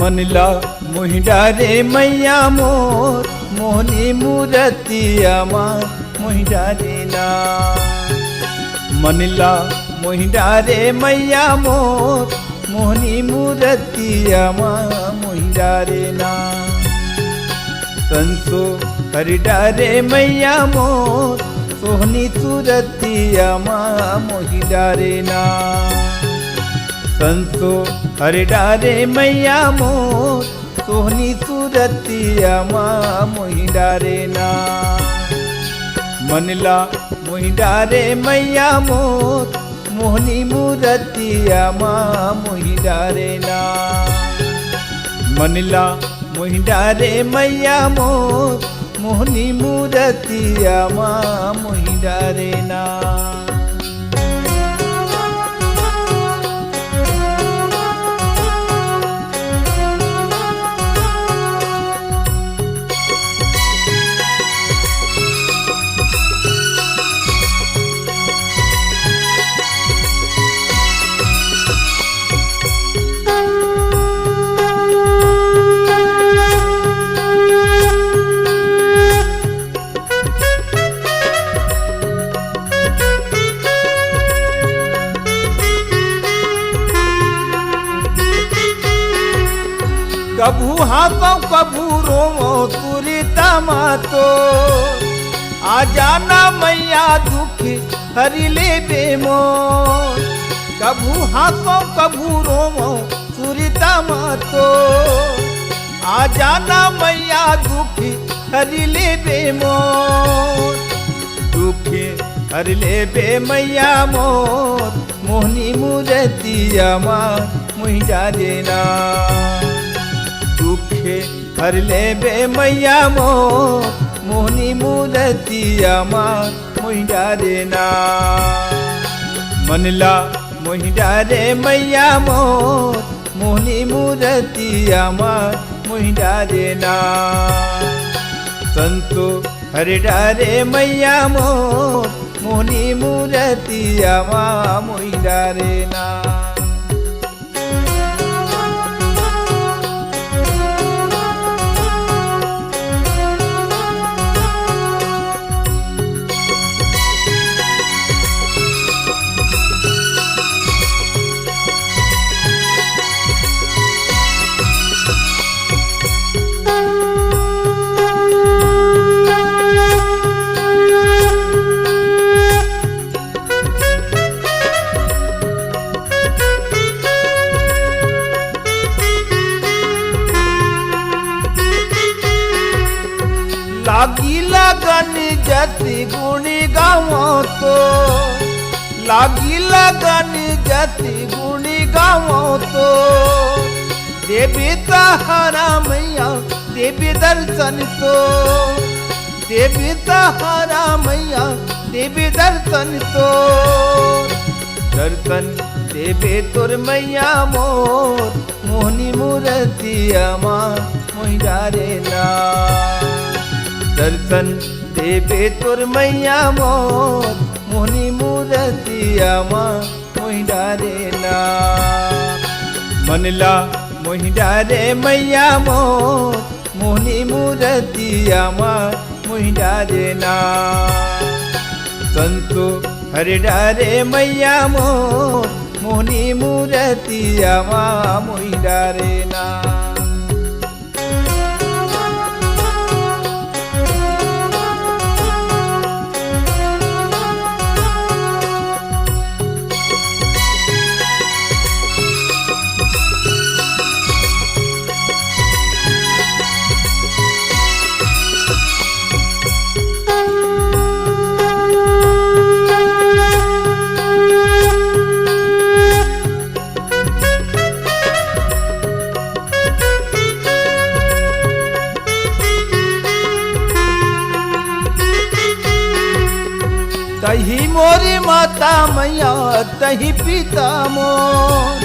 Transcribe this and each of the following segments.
मनला मोहिडा रे मैया मोर मोहनी मूरतिया माँ मोहिडा रे ना। मनला मोहिडा रे मैया मोर मोहनी मूरतिया माँ मोहिडा रे ना। संसो हरिडा रे मैया मोर सोहनी सूरतिया माँ मोहिडा रे ना। संसो हरिडा रे मैया मोर सोहनी सूरतिया माँ मोहिडा रे ना। मनला मोहिडा रे मैया मोर मोहनी मूरतिया माँ मोहिडा रे ना। मनला मोहिडा रे मैया मोर मोहनी मूरतिया माँ मोहिडा रे ना। कभू हाथों कभू रोमो तुरी तमातो आ जाना मैया दुख हरि ले बेमो। कभू हाथों कभू रोमो तुरी तमातो आ जाना मैया दुख हरि ले बेमो। दुख हरि ले बे मैया मोर मोहनी मूरतिया माँ मोहिडा रे ना। दुखे हर ले बे मैया मोर मोहनी मूरतिया माँ मोहिडा रे ना। मनला मोहिडा रे मैया मोर मोहनी मूरतिया माँ मोहिडा रे ना। संतो हरिडा रे मैया मोर मोहनी मूरतिया माँ मोहिडा रे ना। लागी लगन जति गुणी गावो तो लागी लगन जति गुणी गावो तो। देवी तहारा मैया देवी दर्शन तो देवी तहारा मैया देवी दर्शन तो। दर्शन देवे तोर मैया मोर मोहनी मूरतिया माँ मोहिडा रे ना। दर्शन देवे तोर मैया मोर मोहनी मूरतिया माँ मोहिडा रे ना। मनला मोहिडा रे मैया मोर मोहनी मूरतिया माँ मोहिडा रे ना। संतो हरिडा रे मैया मोर मोहनी मूरतिया माँ मोहिडा रे ना। तही मोरी माता मैया तही पिता मोर।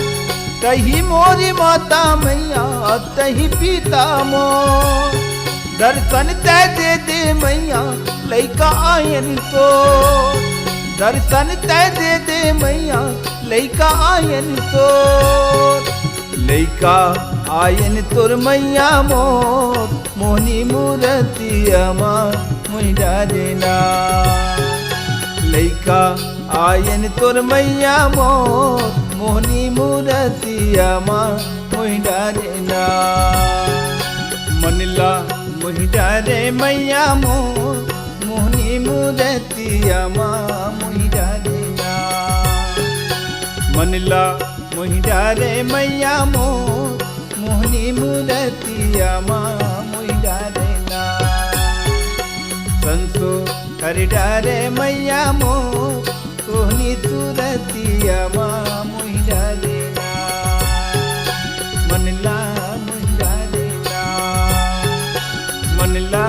तही मोरी माता मैया तही पिता मोर। दर्शन तय दे दे मैया लैका आयन तो। दर्शन तय दे दे मैया लैका आयन तो। लैका आयन तोर मैया मोर मोहनी मूरतिया माँ मोहि डारेना लैका आयन तोर मैया मोर मोहनी मूरतिया माँ मोहि डारेना मनला मोहि डारे मैया मोर मोहनी मूरतिया माँ मोहि डारेना मनला मोहि डारे मैया मोर मोहनी मूरतिया माँ मोहि डारेना संसो हरि डारे मैया मोर मोहनी सूरतिया माँ मोहि डारेना मनला मोहि डारेना मनला